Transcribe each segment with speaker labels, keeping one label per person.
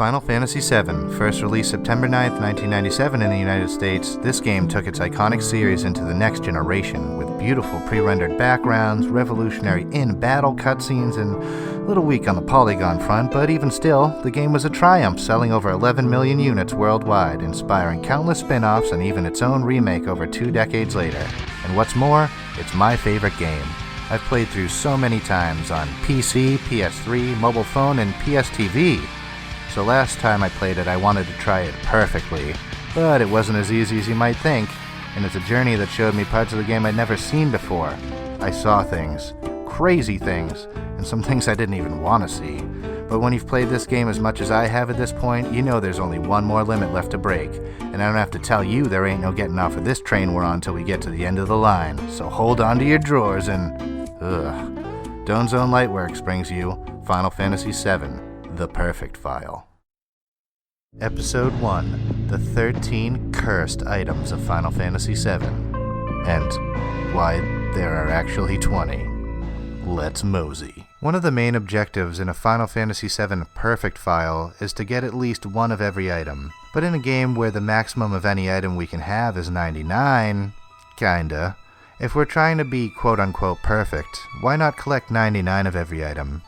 Speaker 1: Final Fantasy VII, first released September 9th, 1997 in the United States, this game took its iconic series into the next generation, with beautiful pre-rendered backgrounds, revolutionary in-battle cutscenes, and a little weak on the polygon front, but even still, the game was a triumph, selling over 11 million units worldwide, inspiring countless spin-offs and even its own remake over 2 decades later. And what's more, it's my favorite game. I've played through so many times on PC, PS3, mobile phone, and PSTV. So last time I played it, I wanted to try it perfectly, but it wasn't as easy as you might think, and it's a journey that showed me parts of the game I'd never seen before. I saw things, crazy things, and some things I didn't even want to see. But when you've played this game as much as I have at this point, you know there's only one more limit left to break, and I don't have to tell you there ain't no getting off of this train we're on till we get to the end of the line. So hold on to your drawers and... Done's Own Lightworks brings you Final Fantasy VII, The Perfect File. Episode 1, The 13 Cursed Items of Final Fantasy VII, and why there are actually 20. Let's mosey. One of the main objectives in a Final Fantasy VII Perfect File is to get at least one of every item, but in a game where the maximum of any item we can have is 99, kinda, if we're trying to be quote-unquote perfect, why not collect 99 of every item?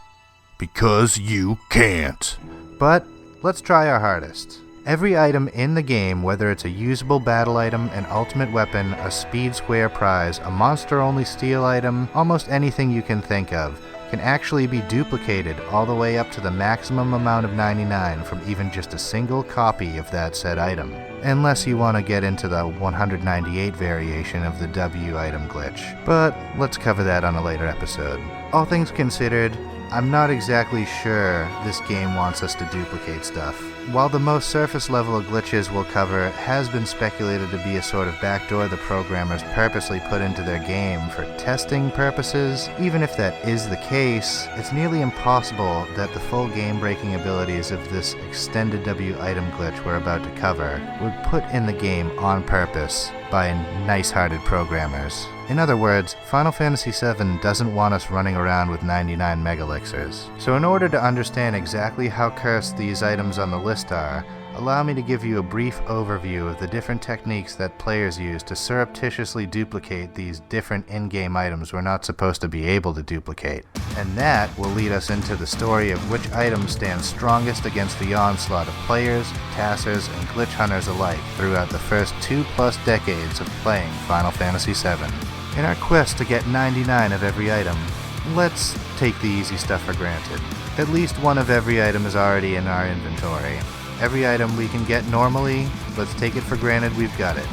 Speaker 1: Because you can't. But let's try our hardest. Every item in the game, whether it's a usable battle item, an ultimate weapon, a speed square prize, a monster-only steal item, almost anything you can think of, can actually be duplicated all the way up to the maximum amount of 99 from even just a single copy of that said item. Unless you want to get into the 198 variation of the W item glitch. But let's cover that on a later episode. All things considered, I'm not exactly sure this game wants us to duplicate stuff. While the most surface level of glitches we'll cover has been speculated to be a sort of backdoor the programmers purposely put into their game for testing purposes, even if that is the case, it's nearly impossible that the full game-breaking abilities of this extended W item glitch we're about to cover would put in the game on purpose by nice-hearted programmers. In other words, Final Fantasy VII doesn't want us running around with 99 megalixirs. So in order to understand exactly how cursed these items on the list are, allow me to give you a brief overview of the different techniques that players use to surreptitiously duplicate these different in-game items we're not supposed to be able to duplicate. And that will lead us into the story of which items stand strongest against the onslaught of players, tassers, and glitch hunters alike throughout the first 2+ decades of playing Final Fantasy VII. In our quest to get 99 of every item, let's take the easy stuff for granted. At least one of every item is already in our inventory. Every item we can get normally, let's take it for granted we've got it.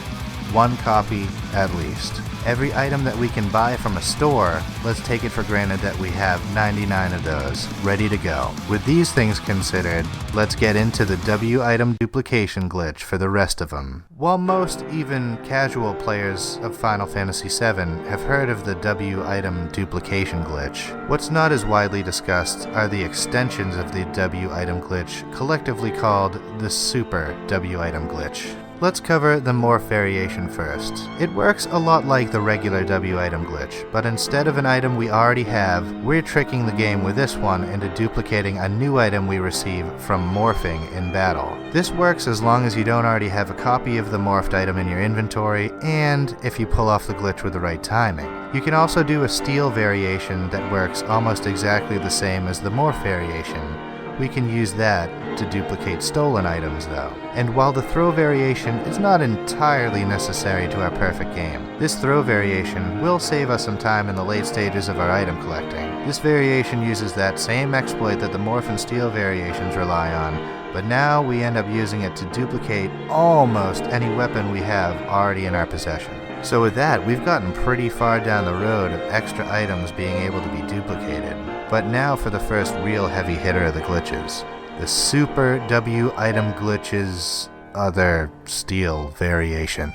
Speaker 1: One copy at least. Every item that we can buy from a store, let's take it for granted that we have 99 of those, ready to go. With these things considered, let's get into the W item duplication glitch for the rest of them. While most, even casual players of Final Fantasy VII have heard of the W item duplication glitch, what's not as widely discussed are the extensions of the W item glitch, collectively called the Super W item glitch. Let's cover the morph variation first. It works a lot like the regular W item glitch, but instead of an item we already have, we're tricking the game with this one into duplicating a new item we receive from morphing in battle. This works as long as you don't already have a copy of the morphed item in your inventory, and if you pull off the glitch with the right timing. You can also do a steal variation that works almost exactly the same as the morph variation. We can use that to duplicate stolen items though. And while the throw variation is not entirely necessary to our perfect game, this throw variation will save us some time in the late stages of our item collecting. This variation uses that same exploit that the morph and steal variations rely on, but now we end up using it to duplicate almost any weapon we have already in our possession. So with that, we've gotten pretty far down the road of extra items being able to be duplicated. But now for the first real heavy hitter of the glitches. The Super W item glitch's other steal variation.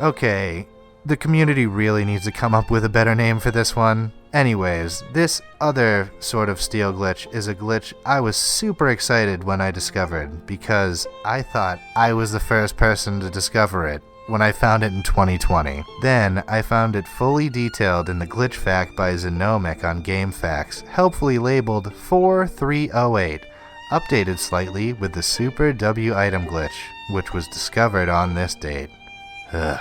Speaker 1: Okay, the community really needs to come up with a better name for this one. Anyways, this other sort of steal glitch is a glitch I was super excited when I discovered, because I thought I was the first person to discover it when I found it in 2020. Then I found it fully detailed in the glitch fact by Xenomic on GameFAQs, helpfully labeled 4308. updated slightly with the Super W item glitch, which was discovered on this date. Ugh,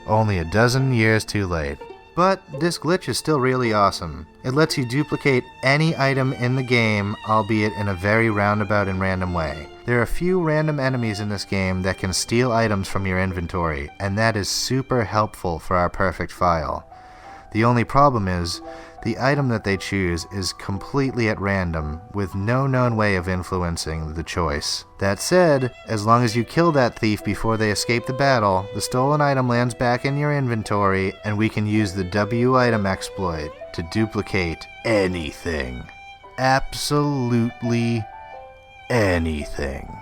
Speaker 1: only a dozen years too late. But this glitch is still really awesome. It lets you duplicate any item in the game, albeit in a very roundabout and random way. There are a few random enemies in this game that can steal items from your inventory, and that is super helpful for our perfect file. The only problem is, the item that they choose is completely at random, with no known way of influencing the choice. That said, as long as you kill that thief before they escape the battle, the stolen item lands back in your inventory, and we can use the W item exploit to duplicate anything. Absolutely anything.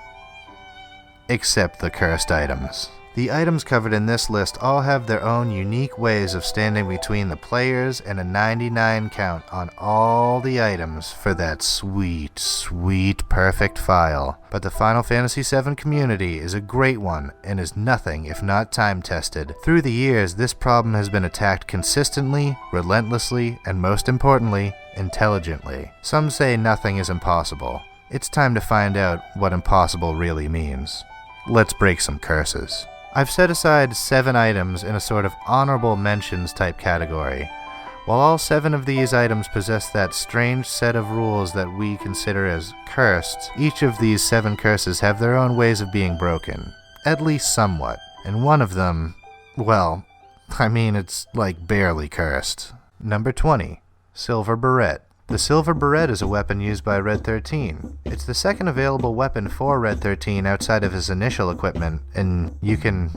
Speaker 1: Except the cursed items. The items covered in this list all have their own unique ways of standing between the players and a 99 count on all the items for that sweet, sweet perfect file. But the Final Fantasy VII community is a great one and is nothing if not time-tested. Through the years, this problem has been attacked consistently, relentlessly, and most importantly, intelligently. Some say nothing is impossible. It's time to find out what impossible really means. Let's break some curses. I've set aside 7 items in a sort of honorable mentions type category. While all 7 of these items possess that strange set of rules that we consider as cursed, each of these 7 curses have their own ways of being broken, at least somewhat. And one of them, well, it's like barely cursed. Number 20, Silver Beret. The Silver Beret is a weapon used by Red 13. It's the second available weapon for Red 13 outside of his initial equipment, and you can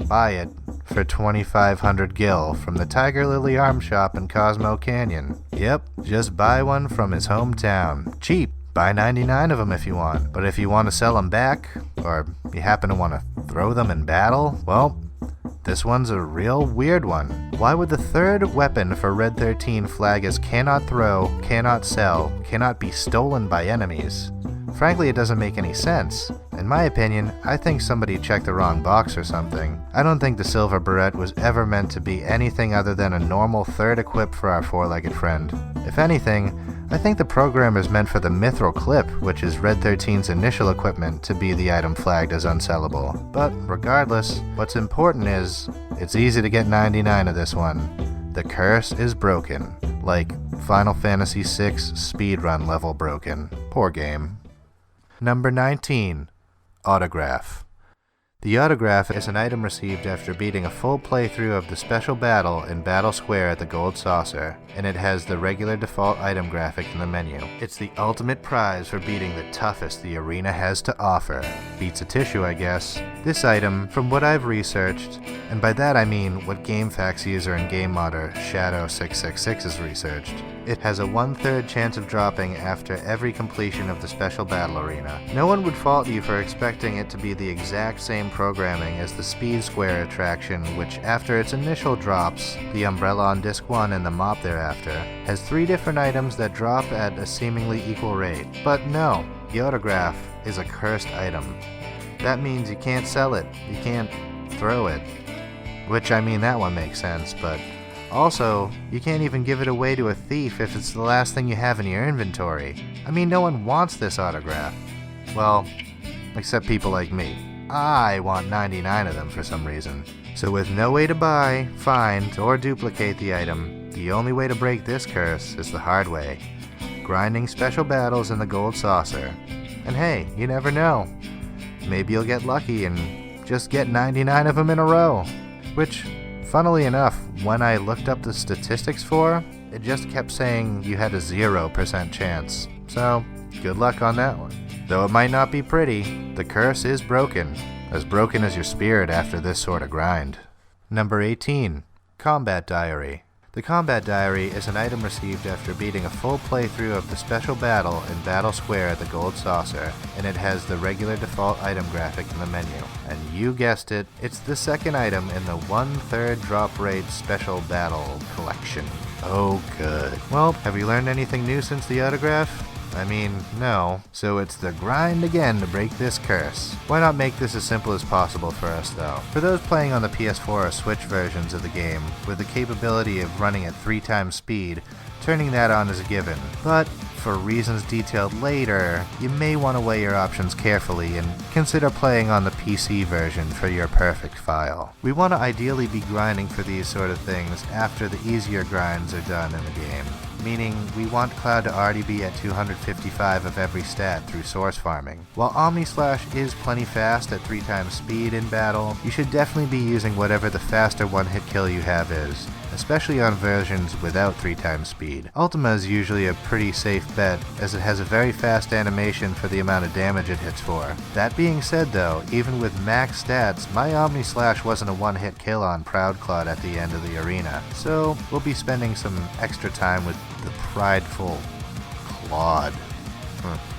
Speaker 1: buy it for 2,500 gil from the Tiger Lily Arm Shop in Cosmo Canyon. Yep, just buy one from his hometown. Cheap. Buy 99 of them if you want. But if you want to sell them back, or you happen to want to throw them in battle, well, this one's a real weird one. Why would the third weapon for Red 13 flag as cannot throw, cannot sell, cannot be stolen by enemies? Frankly, it doesn't make any sense. In my opinion, I think somebody checked the wrong box or something. I don't think the Silver Beret was ever meant to be anything other than a normal third equip for our four-legged friend. If anything, I think the program is meant for the Mithril Clip, which is Red 13's initial equipment, to be the item flagged as unsellable. But regardless, what's important is, it's easy to get 99 of this one. The curse is broken. Like Final Fantasy VI speedrun level broken. Poor game. Number 19. Autograph. The autograph is an item received after beating a full playthrough of the special battle in Battle Square at the Gold Saucer, and it has the regular default item graphic in the menu. It's the ultimate prize for beating the toughest the arena has to offer. Beats a tissue, I guess. This item, from what I've researched, and by that I mean what GameFAQs user and game modder Shadow666 has researched, it has a 1/3 chance of dropping after every completion of the special battle arena. No one would fault you for expecting it to be the exact same programming as the Speed Square attraction, which after its initial drops, the Umbrella on Disc 1 and the Mop thereafter, has 3 different items that drop at a seemingly equal rate. But no, the autograph is a cursed item. That means you can't sell it, you can't throw it. Which, that one makes sense, but also, you can't even give it away to a thief if it's the last thing you have in your inventory. No one wants this autograph. Well, except people like me. I want 99 of them for some reason. So with no way to buy, find, or duplicate the item, the only way to break this curse is the hard way. Grinding special battles in the Gold Saucer. And hey, you never know. Maybe you'll get lucky and just get 99 of them in a row. Which, funnily enough, when I looked up the statistics for, it just kept saying you had a 0% chance. So, good luck on that one. Though it might not be pretty, the curse is broken as your spirit after this sort of grind. Number 18. Combat Diary. The Combat Diary is an item received after beating a full playthrough of the special battle in Battle Square at the Gold Saucer, and it has the regular default item graphic in the menu. And you guessed it, it's the second item in the 1/3 drop rate special battle collection. Oh good. Well, have you learned anything new since the autograph? No. So it's the grind again to break this curse. Why not make this as simple as possible for us, though? For those playing on the PS4 or Switch versions of the game, with the capability of running at 3 times speed, turning that on is a given. But for reasons detailed later, you may want to weigh your options carefully and consider playing on the PC version for your perfect file. We want to ideally be grinding for these sort of things after the easier grinds are done in the game, meaning we want Cloud to already be at 255 of every stat through source farming. While Omni Slash is plenty fast at 3 times speed in battle, you should definitely be using whatever the faster one-hit kill you have is, especially on versions without 3 times speed. Ultima is usually a pretty safe bet, as it has a very fast animation for the amount of damage it hits for. That being said though, even with max stats, my Omni Slash wasn't a one-hit kill on Proud Claude at the end of the arena, so we'll be spending some extra time with the prideful Claude.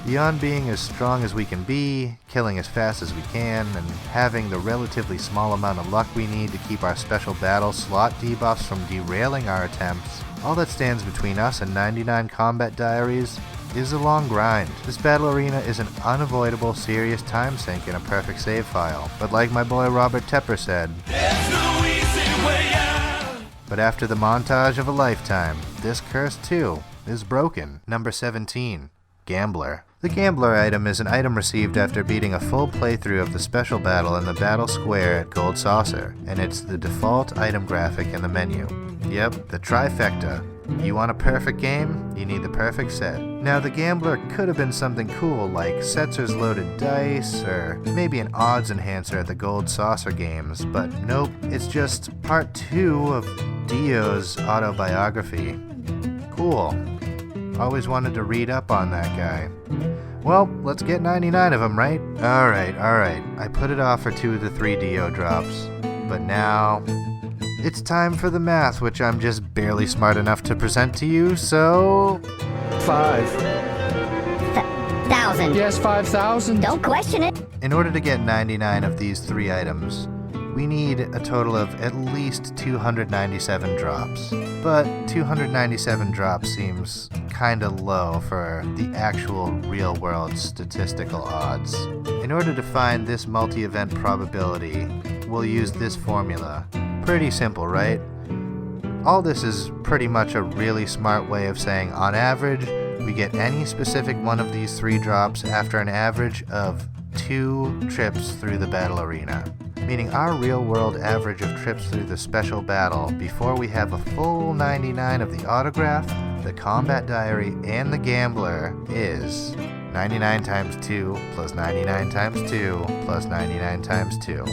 Speaker 1: Beyond being as strong as we can be, killing as fast as we can, and having the relatively small amount of luck we need to keep our special battle slot debuffs from derailing our attempts, all that stands between us and 99 combat diaries is a long grind. This battle arena is an unavoidable serious time sink in a perfect save file, but like my boy Robert Tepper said, "There's no easy way out." But after the montage of a lifetime, this curse too is broken. Number 17. Gambler. The Gambler item is an item received after beating a full playthrough of the special battle in the battle square at Gold Saucer, and it's the default item graphic in the menu. Yep, the trifecta. You want a perfect game? You need the perfect set. Now the Gambler could have been something cool like Setzer's Loaded Dice, or maybe an odds enhancer at the Gold Saucer games, but nope, it's just part 2 of Dio's autobiography. Cool. Always wanted to read up on that guy. Well, let's get 99 of them, right? Alright. I put it off for 2 of the 3 Dio drops. But now, it's time for the math, which I'm just barely smart enough to present to you, so...
Speaker 2: 5,000.
Speaker 3: Yes, 5,000.
Speaker 2: Don't question it.
Speaker 1: In order to get 99 of these 3 items, we need a total of at least 297 drops. But 297 drops seems kinda low for the actual real-world statistical odds. In order to find this multi-event probability, we'll use this formula. Pretty simple, right? All this is pretty much a really smart way of saying, on average, we get any specific one of these 3 drops after an average of 2 trips through the battle arena. Meaning our real-world average of trips through the special battle before we have a full 99 of the autograph, the combat diary, and the Gambler is 99 times 2 plus 99 times 2 plus 99 times 2.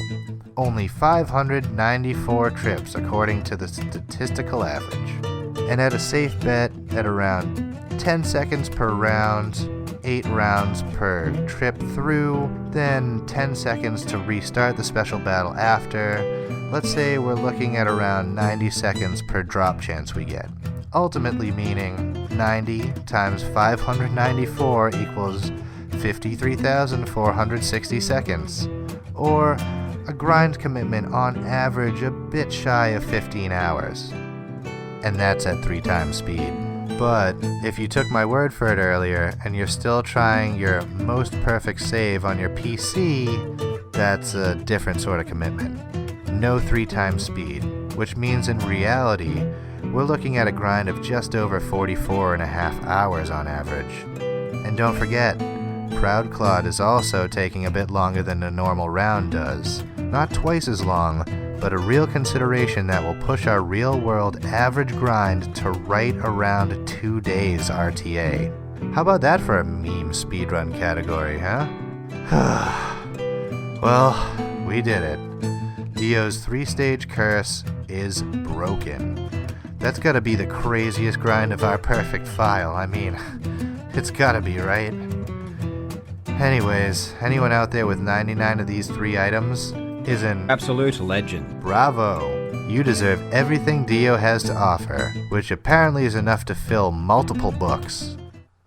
Speaker 1: Only 594 trips according to the statistical average. And at a safe bet, at around 10 seconds per round, 8 rounds per trip through, then 10 seconds to restart the special battle after. Let's say we're looking at around 90 seconds per drop chance we get. Ultimately meaning 90 times 594 equals 53,460 seconds. Or a grind commitment on average a bit shy of 15 hours. And that's at 3 times speed. But if you took my word for it earlier and you're still trying your most perfect save on your PC, that's a different sort of commitment. No 3 times speed, which means in reality, we're looking at a grind of just over 44.5 hours on average. And don't forget, Proud Claude is also taking a bit longer than a normal round does. Not twice as long, but a real consideration that will push our real-world average grind to right around 2 days RTA. How about that for a meme speedrun category, huh? Well, we did it. Dio's 3-stage curse is broken. That's gotta be the craziest grind of our perfect file. I mean, it's gotta be, right? Anyways, anyone out there with 99 of these 3 items is an
Speaker 3: absolute legend.
Speaker 1: Bravo! You deserve everything Dio has to offer, which apparently is enough to fill multiple books.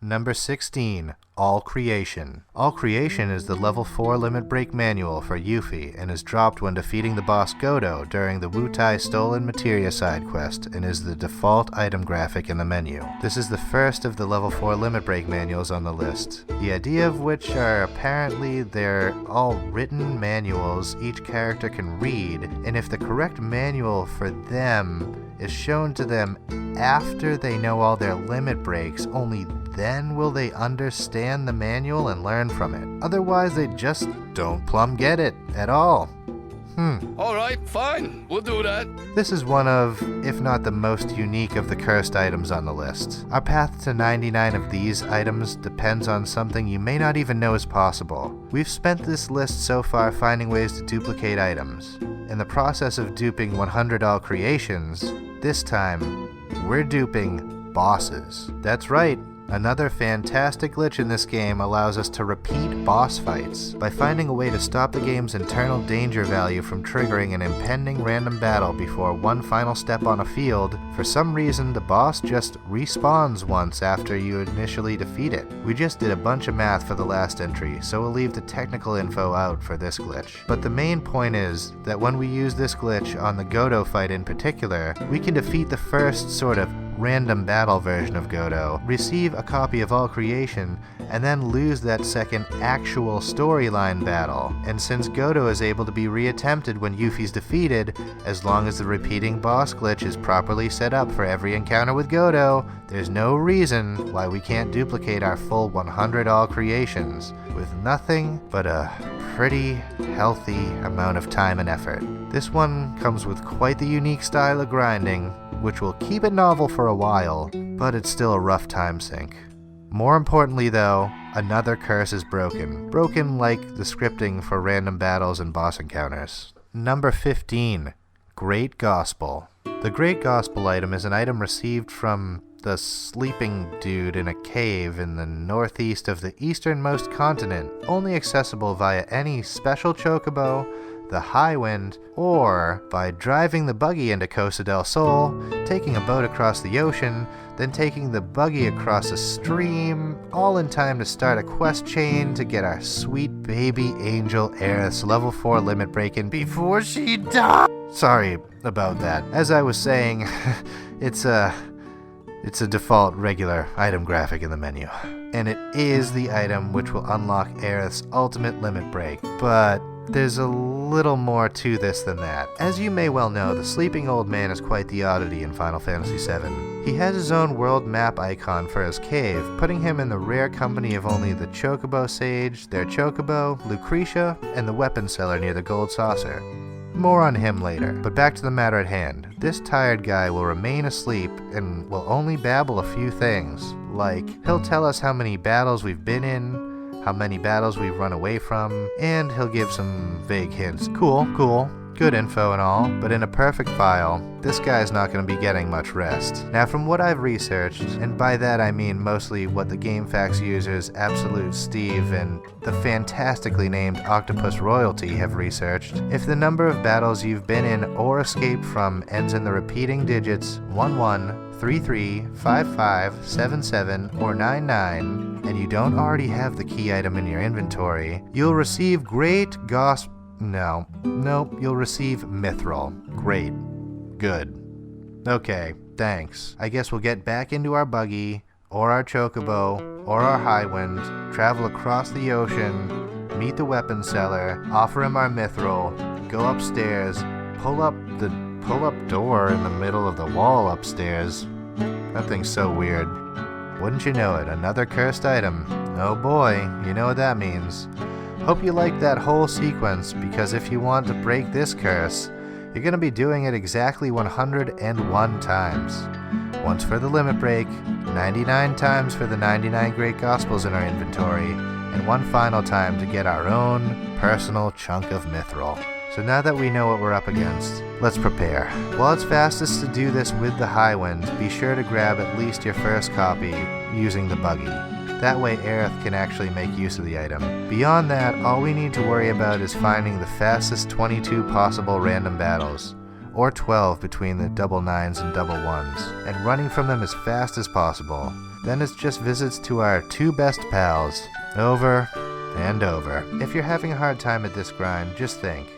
Speaker 1: Number 16. All Creation. All Creation is the level 4 limit break manual for Yuffie and is dropped when defeating the boss Godo during the Wutai Stolen Materia side quest and is the default item graphic in the menu. This is the first of the level 4 limit break manuals on the list, the idea of which are apparently they're all written manuals each character can read, and if the correct manual for them is shown to them after they know all their limit breaks, only then will they understand the manual and learn from it. Otherwise, they just don't plumb get it at all.
Speaker 4: Alright, fine. We'll do that.
Speaker 1: This is one of, if not the most unique of the cursed items on the list. Our path to 99 of these items depends on something you may not even know is possible. We've spent this list so far finding ways to duplicate items. In the process of duping 100 all creations, this time, we're duping bosses. That's right. Another fantastic glitch in this game allows us to repeat boss fights by finding a way to stop the game's internal danger value from triggering an impending random battle before one final step on a field. For some reason, the boss just respawns once after you initially defeat it. We just did a bunch of math for the last entry, so we'll leave the technical info out for this glitch. But the main point is that when we use this glitch on the Godo fight in particular, we can defeat the first sort of random battle version of Godo, receive a copy of All Creation, and then lose that second actual storyline battle. And since Godo is able to be reattempted when Yuffie's defeated, as long as the repeating boss glitch is properly set up for every encounter with Godo, there's no reason why we can't duplicate our full 100 All Creations with nothing but a pretty healthy amount of time and effort. This one comes with quite the unique style of grinding, which will keep it novel for a while, but it's still a rough time sink. More importantly though, another curse is broken. Broken like the scripting for random battles and boss encounters. Number 15. Great Gospel. The Great Gospel item is an item received from the sleeping dude in a cave in the northeast of the easternmost continent, only accessible via any special chocobo, the high wind, or by driving the buggy into Costa del Sol, taking a boat across the ocean, then taking the buggy across a stream, all in time to start a quest chain to get our sweet baby angel Aerith's level 4 limit break in before she dies. Sorry about that. As I was saying, it's a default regular item graphic in the menu. And it is the item which will unlock Aerith's ultimate limit break, but there's a little more to this than that. As you may well know, the sleeping old man is quite the oddity in Final Fantasy VII. He has his own world map icon for his cave, putting him in the rare company of only the Chocobo Sage, their Chocobo, Lucretia, and the weapon seller near the Gold Saucer. More on him later, but back to the matter at hand. This tired guy will remain asleep and will only babble a few things, like he'll tell us how many battles we've been in, how many battles we've run away from, and he'll give some vague hints. Cool, good info and all, but in a perfect file, this guy's not going to be getting much rest. Now from what I've researched, and by that I mean mostly what the GameFAQs users Absolute Steve and the fantastically named Octopus Royalty have researched, if the number of battles you've been in or escaped from ends in the repeating digits 11, 33, 55, 77, or 99, and you don't already have the key item in your inventory, you'll receive you'll receive Mithril. Great. Good. Okay, thanks. I guess we'll get back into our buggy, or our chocobo, or our high wind, travel across the ocean, meet the weapon seller, offer him our Mithril, go upstairs, pull up door in the middle of the wall upstairs. That thing's so weird. Wouldn't you know it, another cursed item. Oh boy, you know what that means. Hope you liked that whole sequence, because if you want to break this curse, you're going to be doing it exactly 101 times. Once for the limit break, 99 times for the 99 Great Gospels in our inventory, and one final time to get our own personal chunk of Mithril. So now that we know what we're up against, let's prepare. While it's fastest to do this with the high wind, be sure to grab at least your first copy using the buggy. That way Aerith can actually make use of the item. Beyond that, all we need to worry about is finding the fastest 22 possible random battles, or 12 between the double 9s and double 1s, and running from them as fast as possible. Then it's just visits to our two best pals, over and over. If you're having a hard time at this grind, just think.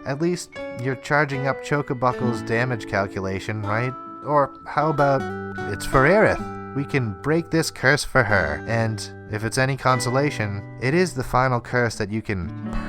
Speaker 1: At least you're charging up Chocobuckle's damage calculation, right? Or how about it's for Aerith? We can break this curse for her, and if it's any consolation, it is the final curse that you can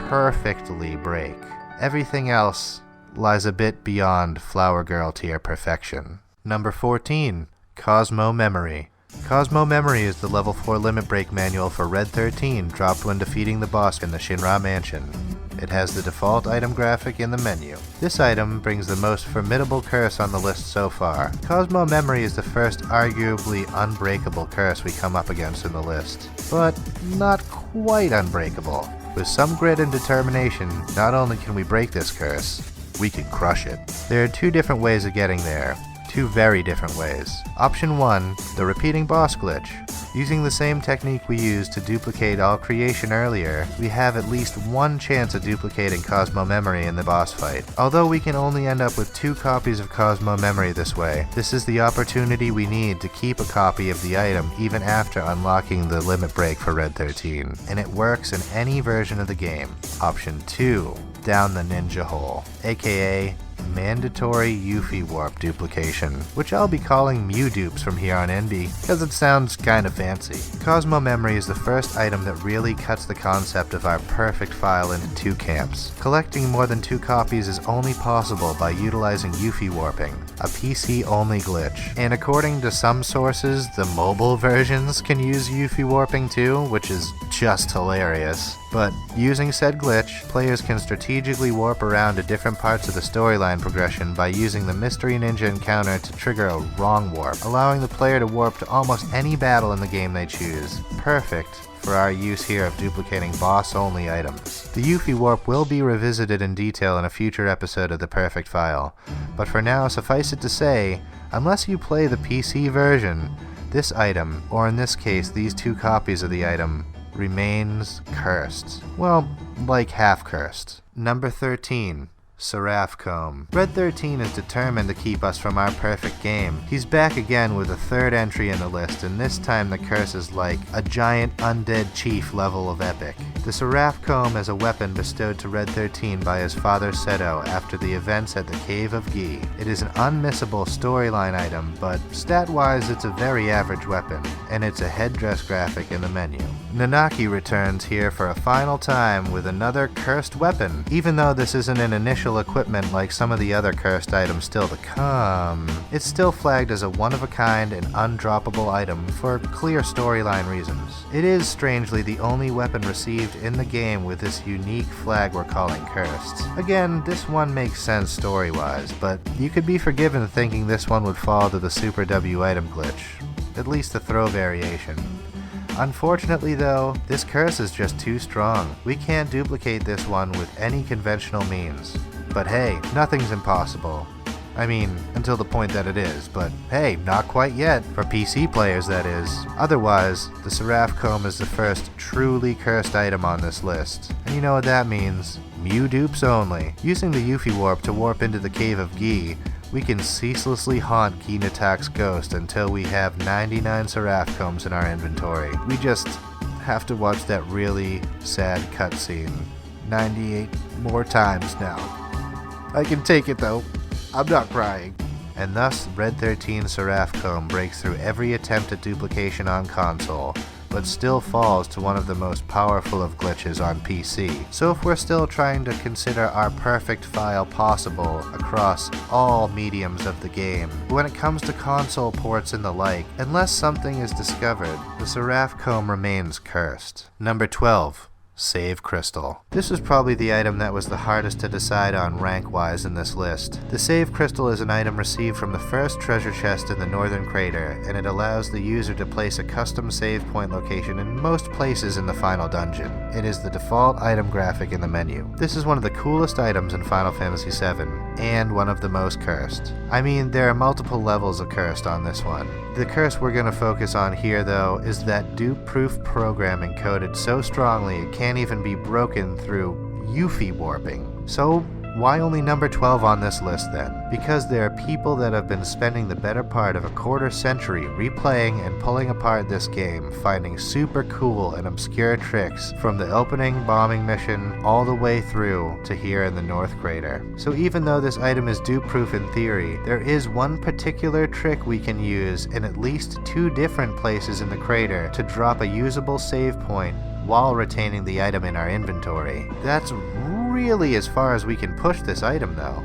Speaker 1: perfectly break. Everything else lies a bit beyond Flower Girl tier perfection. Number 14. Cosmo Memory. Cosmo Memory is the level 4 limit break manual for Red 13 dropped when defeating the boss in the Shinra Mansion. It has the default item graphic in the menu. This item brings the most formidable curse on the list so far. Cosmo Memory is the first arguably unbreakable curse we come up against in the list, but not quite unbreakable. With some grit and determination, not only can we break this curse, we can crush it. There are two different ways of getting there. Two very different ways. Option 1, the repeating boss glitch. Using the same technique we used to duplicate all creation earlier, we have at least one chance of duplicating Cosmo Memory in the boss fight. Although we can only end up with 2 copies of Cosmo Memory this way, this is the opportunity we need to keep a copy of the item even after unlocking the limit break for Red 13, and it works in any version of the game. Option 2, down the ninja hole, aka mandatory Yuffie warp duplication, which I'll be calling Mew dupes from here on in because it sounds kinda fancy. Cosmo Memory is the first item that really cuts the concept of our perfect file into 2 camps. Collecting more than 2 copies is only possible by utilizing Yuffie warping, a PC-only glitch. And according to some sources, the mobile versions can use Yuffie warping too, which is just hilarious. But using said glitch, players can strategically warp around to different parts of the storyline progression by using the Mystery Ninja encounter to trigger a wrong warp, allowing the player to warp to almost any battle in the game they choose. Perfect for our use here of duplicating boss-only items. The Yuffie warp will be revisited in detail in a future episode of the Perfect File, but for now, suffice it to say, unless you play the PC version, this item, or in this case these 2 copies of the item, remains cursed. Well, like half cursed. Number 13. Seraph Comb. Red 13 is determined to keep us from our perfect game. He's back again with a 3rd entry in the list, and this time the curse is like a giant undead chief level of epic. The Seraph Comb is a weapon bestowed to Red 13 by his father Seto after the events at the Cave of Gi. It is an unmissable storyline item, but stat-wise it's a very average weapon, and it's a headdress graphic in the menu. Nanaki returns here for a final time with another cursed weapon, even though this isn't an initial equipment like some of the other cursed items still to come. It's still flagged as a one-of-a-kind and undroppable item for clear storyline reasons. It is strangely the only weapon received in the game with this unique flag we're calling cursed. Again, this one makes sense story-wise, but you could be forgiven thinking this one would fall to the Super W item glitch, at least the throw variation. Unfortunately though, this curse is just too strong. We can't duplicate this one with any conventional means. But hey, nothing's impossible. I mean, until the point that it is, but hey, not quite yet, for PC players that is. Otherwise, the Seraph Comb is the first truly cursed item on this list. And you know what that means? Mew dupes only. Using the Yuffie warp to warp into the Cave of Gi, we can ceaselessly haunt Ginatak's ghost until we have 99 Seraph Combs in our inventory. We just have to watch that really sad cutscene 98 more times now. I can take it though. I'm not crying. And thus, Red 13 Seraph Comb breaks through every attempt at duplication on console, but still falls to one of the most powerful of glitches on PC. So if we're still trying to consider our perfect file possible across all mediums of the game, when it comes to console ports and the like, unless something is discovered, the Seraph Comb remains cursed. Number 12. Save Crystal. This was probably the item that was the hardest to decide on rank-wise in this list. The Save Crystal is an item received from the first treasure chest in the northern crater, and it allows the user to place a custom save point location in most places in the final dungeon. It is the default item graphic in the menu. This is one of the coolest items in Final Fantasy VII, and one of the most cursed. I mean, there are multiple levels of cursed on this one. The curse we're going to focus on here, though, is that dupe-proof programming coded so strongly it can't even be broken through Yuffie warping. So, why only number 12 on this list then? Because there are people that have been spending the better part of a quarter century replaying and pulling apart this game, finding super cool and obscure tricks from the opening bombing mission all the way through to here in the North Crater. So even though this item is dupe-proof in theory, there is one particular trick we can use in at least 2 different places in the crater to drop a usable save point while retaining the item in our inventory. That's really as far as we can push this item though.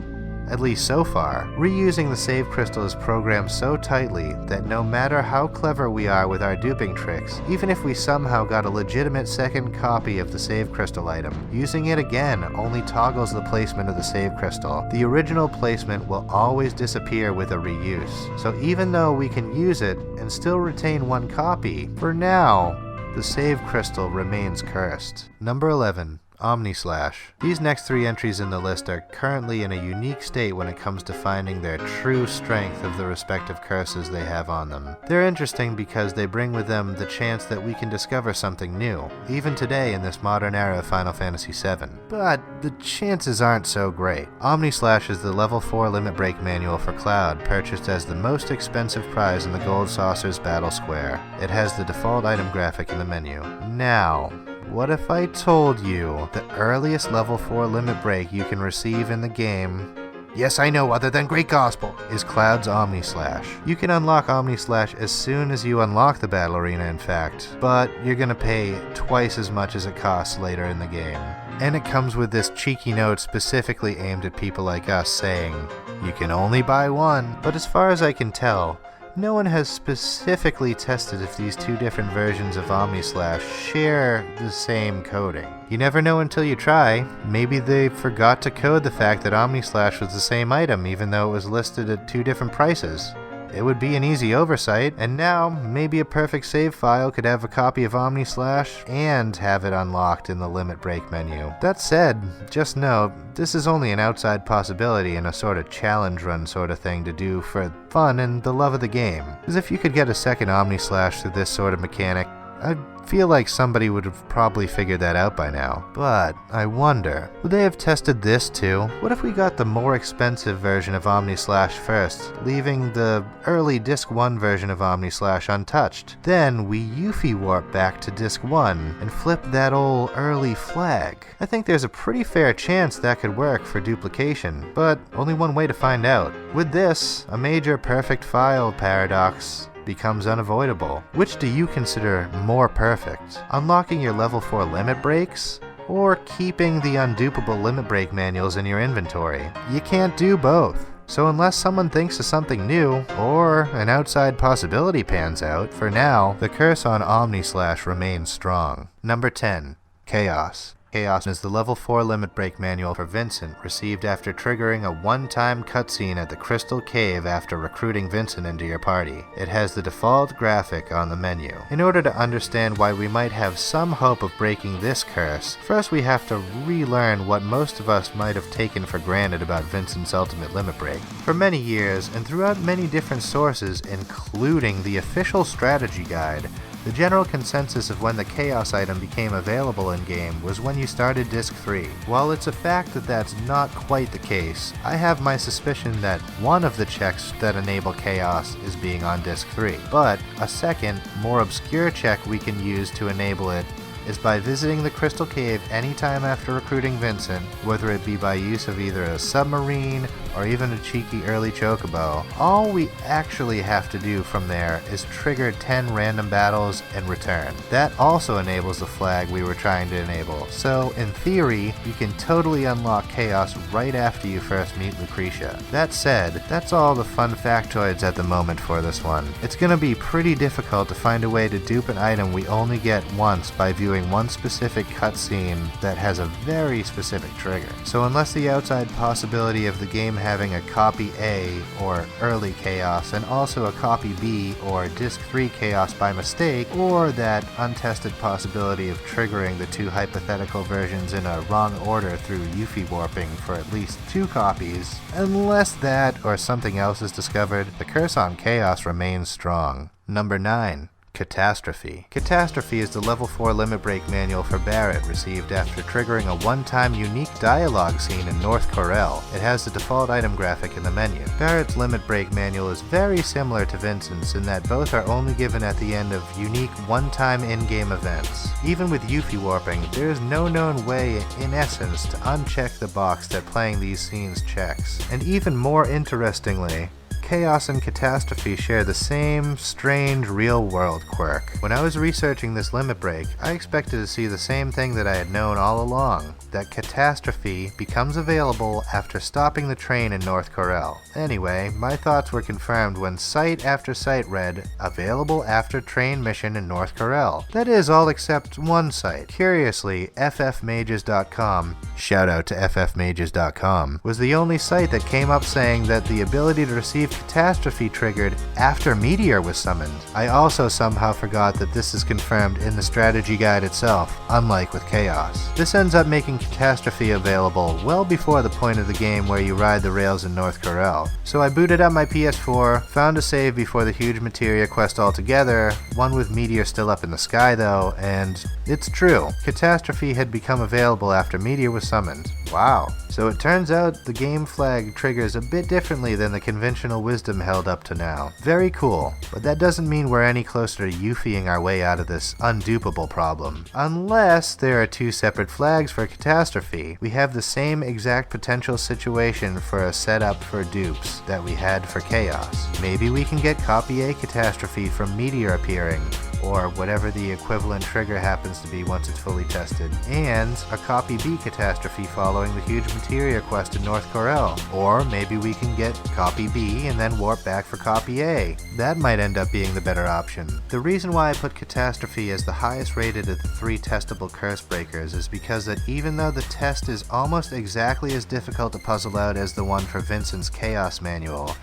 Speaker 1: at least so far. Reusing the save crystal is programmed so tightly that no matter how clever we are with our duping tricks, even if we somehow got a legitimate second copy of the save crystal item, using it again only toggles the placement of the save crystal. The original placement will always disappear with a reuse. So even though we can use it and still retain one copy, for now, the save crystal remains cursed. Number 11. Omnislash. These next 3 entries in the list are currently in a unique state when it comes to finding their true strength of the respective curses they have on them. They're interesting because they bring with them the chance that we can discover something new, even today in this modern era of Final Fantasy VII. But the chances aren't so great. Omnislash is the level 4 limit break manual for Cloud, purchased as the most expensive prize in the Gold Saucer's Battle Square. It has the default item graphic in the menu. Now, what if I told you the earliest level 4 limit break you can receive in the game, yes I know, other than Great Gospel, is Cloud's Omnislash. You can unlock Omnislash as soon as you unlock the Battle Arena, in fact, but you're gonna pay twice as much as it costs later in the game. And it comes with this cheeky note specifically aimed at people like us saying, you can only buy one. But as far as I can tell, no one has specifically tested if these 2 different versions of Omnislash share the same coding. You never know until you try. Maybe they forgot to code the fact that Omnislash was the same item even though it was listed at 2 different prices. It would be an easy oversight, and now maybe a perfect save file could have a copy of Omnislash and have it unlocked in the limit break menu. That said, just know, this is only an outside possibility and a sort of challenge run sort of thing to do for fun and the love of the game. Because if you could get a second Omnislash through this sort of mechanic, I feel like somebody would have probably figured that out by now. But I wonder, would they have tested this too? What if we got the more expensive version of Omnislash first, leaving the early Disc 1 version of Omnislash untouched? Then we Yuffie warp back to Disc 1 and flip that old early flag. I think there's a pretty fair chance that could work for duplication, but only one way to find out. With this, a major perfect file paradox becomes unavoidable. Which do you consider more perfect? Unlocking your level 4 limit breaks? Or keeping the undupable limit break manuals in your inventory? You can't do both. So unless someone thinks of something new, or an outside possibility pans out, for now, the curse on Omnislash remains strong. Number 10. Chaos. Chaos is the level 4 limit break manual for Vincent, received after triggering a one-time cutscene at the Crystal Cave after recruiting Vincent into your party. It has the default graphic on the menu. In order to understand why we might have some hope of breaking this curse, first we have to relearn what most of us might have taken for granted about Vincent's ultimate limit break. For many years, and throughout many different sources, including the official strategy guide, the general consensus of when the Chaos item became available in-game was when you started Disc 3. While it's a fact that that's not quite the case, I have my suspicion that one of the checks that enable Chaos is being on Disc 3. But a second, more obscure check we can use to enable it is by visiting the Crystal Cave anytime after recruiting Vincent, whether it be by use of either a submarine or even a cheeky early chocobo. All we actually have to do from there is trigger 10 random battles and return. That also enables the flag we were trying to enable, so in theory, you can totally unlock Chaos right after you first meet Lucretia. That said, that's all the fun factoids at the moment for this one. It's gonna be pretty difficult to find a way to dupe an item we only get once by viewing one specific cutscene that has a very specific trigger. So unless the outside possibility of the game having a copy A or early Chaos and also a copy B or Disc 3 Chaos by mistake, or that untested possibility of triggering the 2 hypothetical versions in a wrong order through Yuffie warping for at least 2 copies, unless that or something else is discovered, the curse on Chaos remains strong. Number 9. Catastrophe. Catastrophe is the level 4 limit break manual for Barret, received after triggering a one-time unique dialogue scene in North Corel. It has the default item graphic in the menu. Barret's limit break manual is very similar to Vincent's in that both are only given at the end of unique one-time in-game events. Even with Yuffie warping, there is no known way in essence to uncheck the box that playing these scenes checks. And even more interestingly, Chaos and Catastrophe share the same strange real-world quirk. When I was researching this limit break, I expected to see the same thing that I had known all along, that Catastrophe becomes available after stopping the train in North Corel. Anyway, my thoughts were confirmed when site after site read, available after train mission in North Corel. That is, all except one site. Curiously, FFmages.com, shout out to FFmages.com, was the only site that came up saying that the ability to receive Catastrophe triggered after Meteor was summoned. I also somehow forgot that this is confirmed in the strategy guide itself, unlike with Chaos. This ends up making Catastrophe available well before the point of the game where you ride the rails in North Corel. So I booted up my PS4, found a save before the huge Materia quest altogether, one with Meteor still up in the sky though, and it's true. Catastrophe had become available after Meteor was summoned. Wow. So it turns out the game flag triggers a bit differently than the conventional wisdom held up to now. Very cool, but that doesn't mean we're any closer to Yuffieing our way out of this undupable problem. Unless there are two separate flags for Catastrophe. We have the same exact potential situation for a setup for dupes that we had for Chaos. Maybe we can get copy A Catastrophe from Meteor appearing, or whatever the equivalent trigger happens to be once it's fully tested, and a copy B Catastrophe following the huge Materia quest in North Corel. Or maybe we can get copy B and then warp back for copy A. That might end up being the better option. The reason why I put Catastrophe as the highest rated of the 3 testable curse breakers is because that even though the test is almost exactly as difficult to puzzle out as the one for Vincent's Chaos Manual,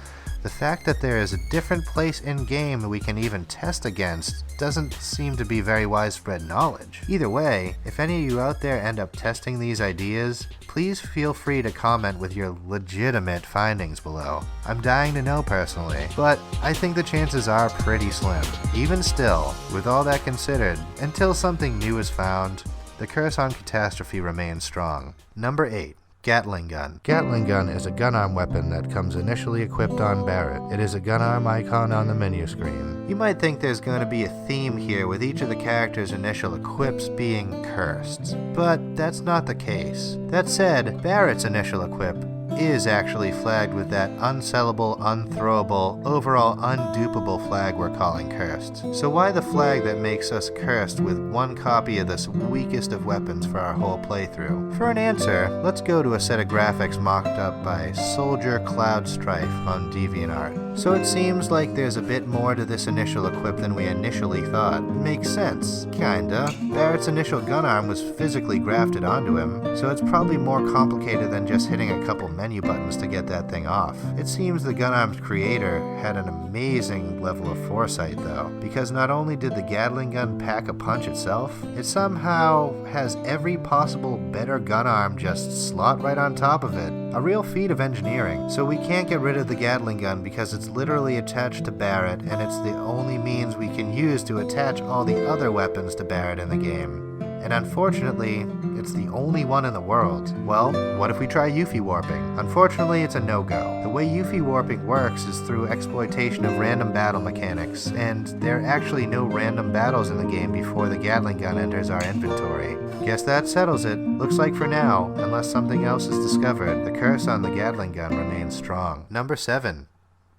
Speaker 1: the fact that there is a different place in-game we can even test against doesn't seem to be very widespread knowledge. Either way, if any of you out there end up testing these ideas, please feel free to comment with your legitimate findings below. I'm dying to know personally, but I think the chances are pretty slim. Even still, with all that considered, until something new is found, the curse on Catastrophe remains strong. Number 8. Gatling Gun. Gatling Gun is a gun arm weapon that comes initially equipped on Barret. It is a gun arm icon on the menu screen. You might think there's going to be a theme here with each of the characters' initial equips being cursed, but that's not the case. That said, Barret's initial equip is actually flagged with that unsellable, unthrowable, overall undupable flag we're calling cursed. So why the flag that makes us cursed with one copy of this weakest of weapons for our whole playthrough? For an answer, let's go to a set of graphics mocked up by Soldier Cloud Strife on DeviantArt. So it seems like there's a bit more to this initial equip than we initially thought. Makes sense, kinda. Barret's initial gun arm was physically grafted onto him, so it's probably more complicated than just hitting a couple menu buttons to get that thing off. It seems the gun arm's creator had an amazing level of foresight though, because not only did the Gatling gun pack a punch itself, it somehow has every possible better gun arm just slot right on top of it. A real feat of engineering. So we can't get rid of the Gatling gun because it's literally attached to Barret, and it's the only means we can use to attach all the other weapons to Barret in the game. And unfortunately, it's the only one in the world. Well, what if we try Yuffie warping? Unfortunately, it's a no-go. The way Yuffie warping works is through exploitation of random battle mechanics, and there are actually no random battles in the game before the Gatling gun enters our inventory. Guess that settles it. Looks like for now, unless something else is discovered, the curse on the Gatling gun remains strong. Number 7.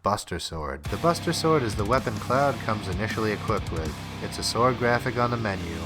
Speaker 1: Buster Sword. The Buster Sword is the weapon Cloud comes initially equipped with. It's a sword graphic on the menu.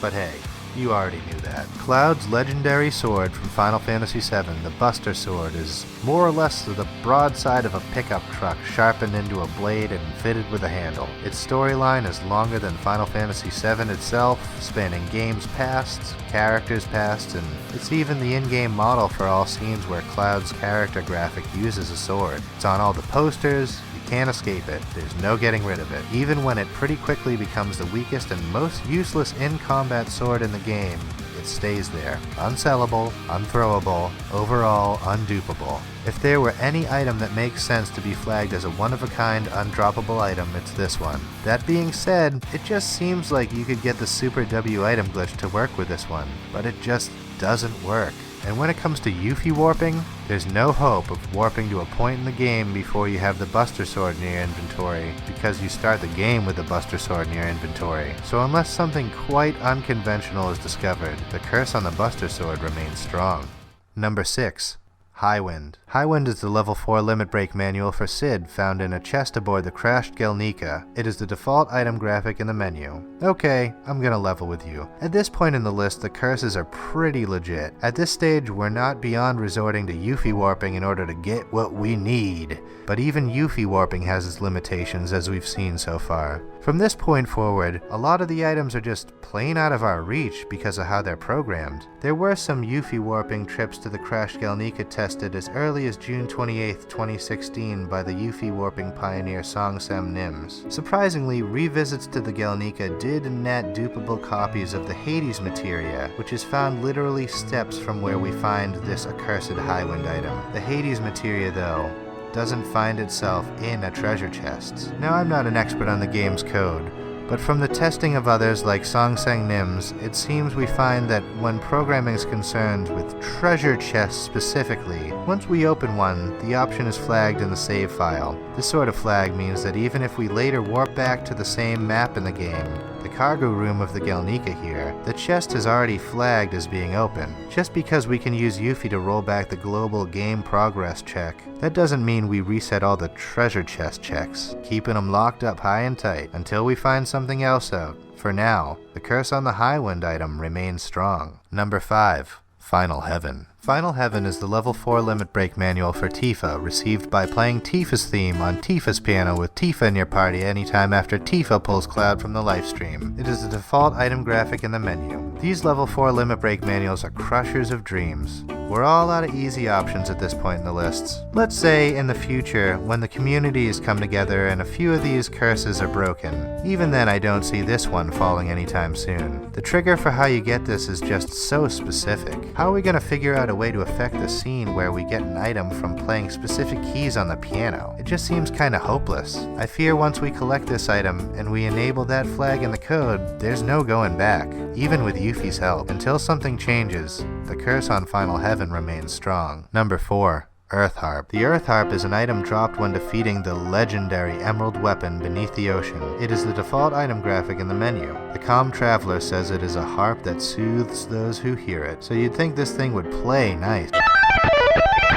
Speaker 1: But hey, you already knew that. Cloud's legendary sword from Final Fantasy VII, the Buster Sword, is more or less the broadside of a pickup truck sharpened into a blade and fitted with a handle. Its storyline is longer than Final Fantasy VII itself, spanning games past, characters past, and it's even the in-game model for all scenes where Cloud's character graphic uses a sword. It's on all the posters. Can't escape it. There's no getting rid of it. Even when it pretty quickly becomes the weakest and most useless in-combat sword in the game, it stays there. Unsellable, unthrowable, overall undupable. If there were any item that makes sense to be flagged as a one-of-a-kind, undroppable item, it's this one. That being said, it just seems like you could get the Super W item glitch to work with this one, but it just doesn't work. And when it comes to Yuffie warping, there's no hope of warping to a point in the game before you have the Buster Sword in your inventory, because you start the game with the Buster Sword in your inventory. So unless something quite unconventional is discovered, the curse on the Buster Sword remains strong. Number 6. Highwind. Highwind is the level 4 limit break manual for Cid found in a chest aboard the crashed Gelnika. It is the default item graphic in the menu. Okay, I'm gonna level with you. At this point in the list, the curses are pretty legit. At this stage, we're not beyond resorting to Yuffie warping in order to get what we need. But even Yuffie warping has its limitations, as we've seen so far. From this point forward, a lot of the items are just plain out of our reach because of how they're programmed. There were some Yuffie warping trips to the crashed Gelnika tested as early as June 28, 2016 by the Yuffie warping pioneer Songsem Nims. Surprisingly, revisits to the Gelnika did net dupable copies of the Hades materia, which is found literally steps from where we find this accursed Highwind item. The Hades materia, though, doesn't find itself in a treasure chest. Now, I'm not an expert on the game's code, but from the testing of others like Songsem Nims, it seems we find that when programming is concerned with treasure chests specifically, once we open one, the option is flagged in the save file. This sort of flag means that even if we later warp back to the same map in the game, the cargo room of the Gelnika here, the chest is already flagged as being open. Just because we can use Yuffie to roll back the global game progress check, that doesn't mean we reset all the treasure chest checks, keeping them locked up high and tight until we find something else out. For now, the curse on the Highwind item remains strong. Number 5. Final Heaven. Final Heaven is the level 4 limit break manual for Tifa, received by playing Tifa's theme on Tifa's piano with Tifa in your party anytime after Tifa pulls Cloud from the livestream. It is the default item graphic in the menu. These level 4 limit break manuals are crushers of dreams. We're all out of easy options at this point in the lists. Let's say in the future, when the communities come together and a few of these curses are broken. Even then, I don't see this one falling anytime soon. The trigger for how you get this is just so specific. How are we going to figure out a way to affect the scene where we get an item from playing specific keys on the piano? It just seems kinda hopeless. I fear once we collect this item and we enable that flag in the code, there's no going back, even with Yuffie's help. Until something changes, the curse on Final Heaven remains strong. Number 4. Earth Harp. The Earth Harp is an item dropped when defeating the legendary Emerald Weapon beneath the ocean. It is the default item graphic in the menu. The Calm Traveler says it is a harp that soothes those who hear it, so you'd think this thing would play nice.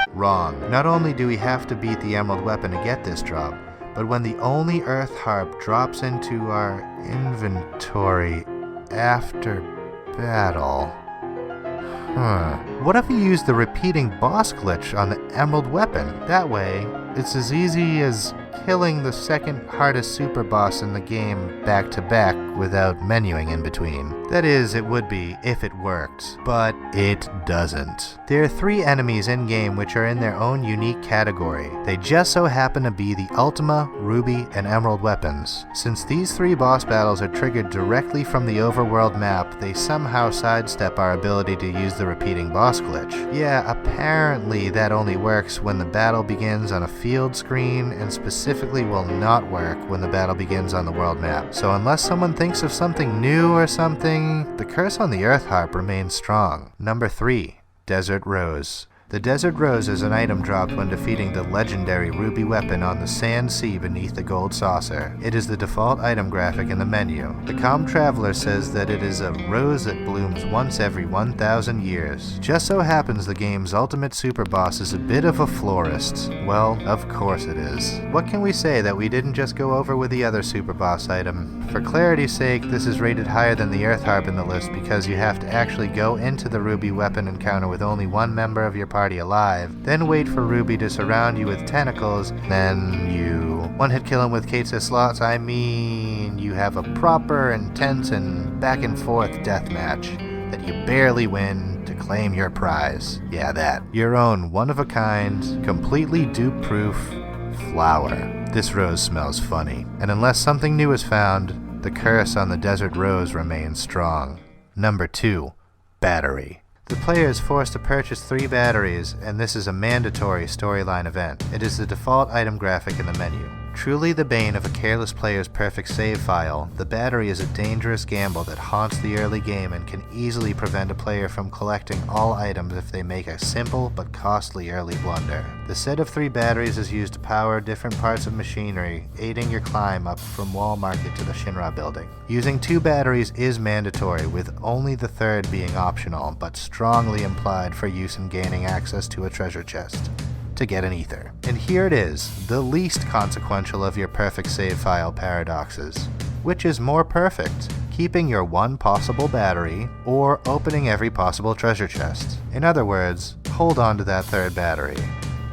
Speaker 1: Wrong. Not only do we have to beat the Emerald Weapon to get this drop, but when the only Earth Harp drops into our inventory after battle... What if we use the repeating boss glitch on the Emerald Weapon? That way, it's as easy as killing the second hardest super boss in the game back to back without menuing in between. That is, it would be if it worked, but it doesn't. There are 3 enemies in-game which are in their own unique category. They just so happen to be the Ultima, Ruby, and Emerald weapons. Since these 3 boss battles are triggered directly from the overworld map, they somehow sidestep our ability to use the repeating boss glitch. Yeah, apparently that only works when the battle begins on a field screen, and specifically will not work when the battle begins on the world map. So unless someone thinks of something new or something, the curse on the Earth Harp remains strong. Number 3. Desert Rose. The Desert Rose is an item dropped when defeating the legendary Ruby weapon on the sand sea beneath the gold saucer. It is the default item graphic in the menu. The Calm Traveler says that it is a rose that blooms once every 1,000 years. Just so happens the game's ultimate super boss is a bit of a florist. Well, of course it is. What can we say that we didn't just go over with the other super boss item? For clarity's sake, this is rated higher than the Earth Harp in the list because you have to actually go into the Ruby weapon encounter with only one member of your party alive, then wait for Ruby to surround you with tentacles, then you one-hit kill him with Kate's slots. I mean, you have a proper, intense, and back-and-forth death match that you barely win to claim your prize. Yeah, that. Your own one-of-a-kind, completely dupe-proof flower. This rose smells funny, and unless something new is found, the curse on the Desert Rose remains strong. Number 2. Battery. The player is forced to purchase 3 batteries, and this is a mandatory storyline event. It is the default item graphic in the menu. Truly the bane of a careless player's perfect save file, the battery is a dangerous gamble that haunts the early game and can easily prevent a player from collecting all items if they make a simple but costly early blunder. The set of 3 batteries is used to power different parts of machinery, aiding your climb up from Wall Market to the Shinra building. Using 2 batteries is mandatory, with only the third being optional, but strongly implied for use in gaining access to a treasure chest to get an ether. And here it is, the least consequential of your perfect save file paradoxes. Which is more perfect? Keeping your one possible battery, or opening every possible treasure chest? In other words, hold on to that third battery,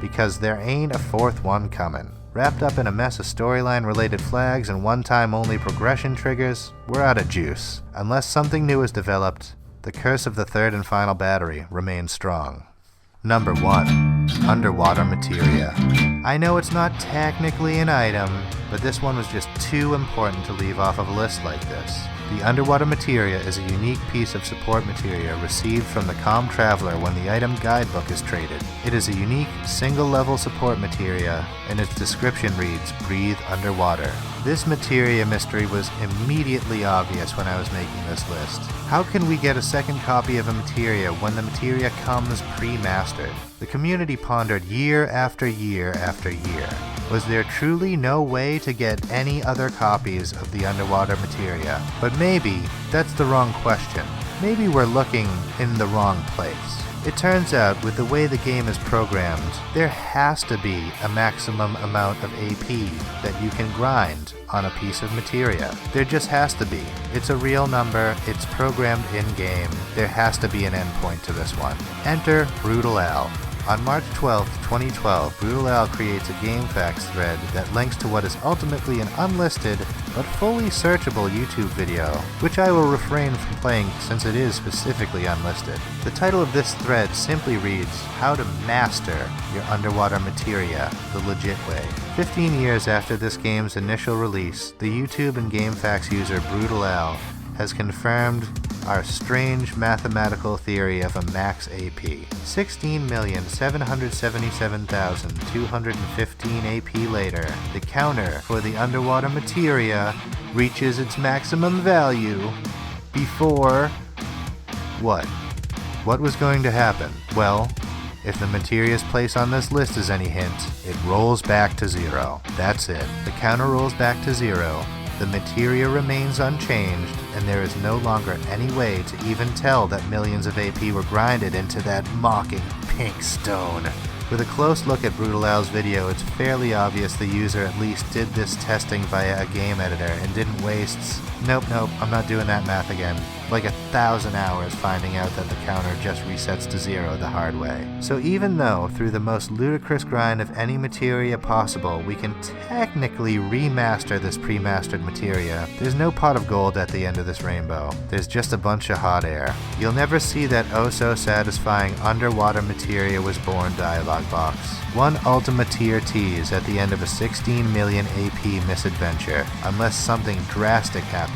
Speaker 1: because there ain't a fourth one coming. Wrapped up in a mess of storyline related flags and one-time only progression triggers, we're out of juice. Unless something new is developed, the curse of the third and final battery remains strong. Number 1. Underwater Materia. I know it's not technically an item, but this one was just too important to leave off of a list like this. The Underwater Materia is a unique piece of support materia received from the Com Traveler when the item guidebook is traded. It is a unique, single-level support materia, and its description reads, "Breathe underwater." This materia mystery was immediately obvious when I was making this list. How can we get a second copy of a materia when the materia comes pre-mastered? The community pondered year after year after year. Was there truly no way to get any other copies of the underwater materia? But maybe that's the wrong question. Maybe we're looking in the wrong place. It turns out, with the way the game is programmed, there has to be a maximum amount of AP that you can grind on a piece of materia. There just has to be. It's a real number, it's programmed in-game, there has to be an endpoint to this one. Enter Brutal Al. On March 12, 2012, Brutal Al creates a GameFAQs thread that links to what is ultimately an unlisted but fully searchable YouTube video, which I will refrain from playing since it is specifically unlisted. The title of this thread simply reads, "How to Master Your Underwater Materia the Legit Way." 15 years after this game's initial release, the YouTube and GameFAQs user Brutal Al has confirmed our strange mathematical theory of a max AP. 16,777,215 AP later, the counter for the underwater materia reaches its maximum value before... what? What was going to happen? Well, if the materia's place on this list is any hint, it rolls back to 0. That's it. The counter rolls back to 0. The materia remains unchanged, and there is no longer any way to even tell that millions of AP were grinded into that mocking pink stone. With a close look at Brutal Al's video, it's fairly obvious the user at least did this testing via a game editor and didn't waste... Nope, I'm not doing that math again. Like 1,000 hours finding out that the counter just resets to 0 the hard way. So even though, through the most ludicrous grind of any materia possible, we can technically remaster this pre-mastered materia, there's no pot of gold at the end of this rainbow. There's just a bunch of hot air. You'll never see that oh-so-satisfying underwater materia was born dialogue box. One Ultima tier tease at the end of a 16 million AP misadventure, unless something drastic happens.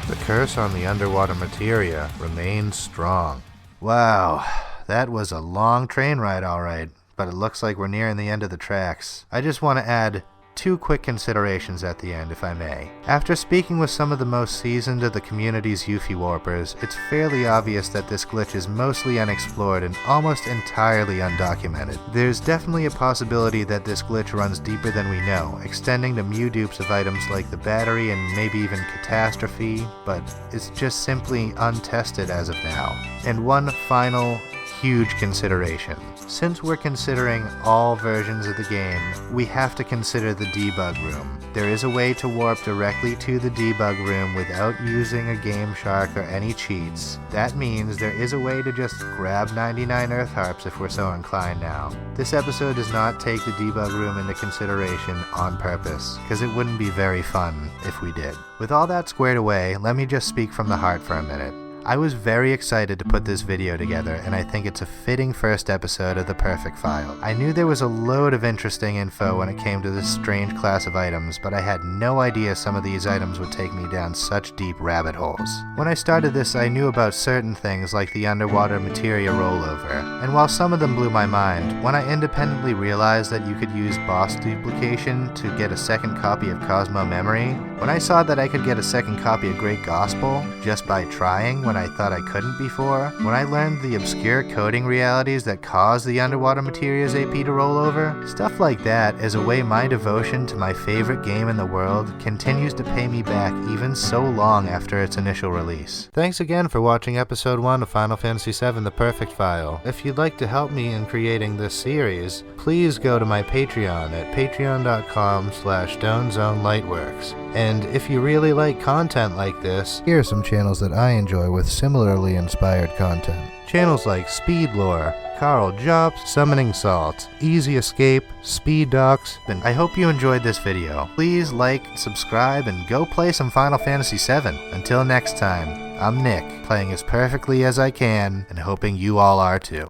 Speaker 1: The curse on the underwater materia remains strong. Wow, that was a long train ride alright, but it looks like we're nearing the end of the tracks. I just want to add 2 quick considerations at the end, if I may. After speaking with some of the most seasoned of the community's Yuffie warpers, it's fairly obvious that this glitch is mostly unexplored and almost entirely undocumented. There's definitely a possibility that this glitch runs deeper than we know, extending to Mew dupes of items like the battery and maybe even Catastrophe, but it's just simply untested as of now. And one final huge consideration. Since we're considering all versions of the game, we have to consider the debug room. There is a way to warp directly to the debug room without using a Game Shark or any cheats. That means there is a way to just grab 99 Earth Harps if we're so inclined now. This episode does not take the debug room into consideration on purpose, because it wouldn't be very fun if we did. With all that squared away, let me just speak from the heart for a minute. I was very excited to put this video together, and I think it's a fitting first episode of The Perfect File. I knew there was a load of interesting info when it came to this strange class of items, but I had no idea some of these items would take me down such deep rabbit holes. When I started this, I knew about certain things like the underwater materia rollover, and while some of them blew my mind, when I independently realized that you could use boss duplication to get a second copy of Cosmo Memory, when I saw that I could get a second copy of Great Gospel just by trying when I thought I couldn't before, when I learned the obscure coding realities that cause the underwater materia's AP to roll over, stuff like that is a way my devotion to my favorite game in the world continues to pay me back even so long after its initial release. Thanks again for watching episode 1 of Final Fantasy VII The Perfect File. If you'd like to help me in creating this series, please go to my Patreon at patreon.com/StoneZoneLightworks. And if you really like content like this, here are some channels that I enjoy with similarly inspired content. Channels like Speed Lore, Carl Jops, Summoning Salt, Easy Escape, Speed Docs, and I hope you enjoyed this video. Please like, subscribe, and go play some Final Fantasy VII. Until next time, I'm Nick, playing as perfectly as I can, and hoping you all are too.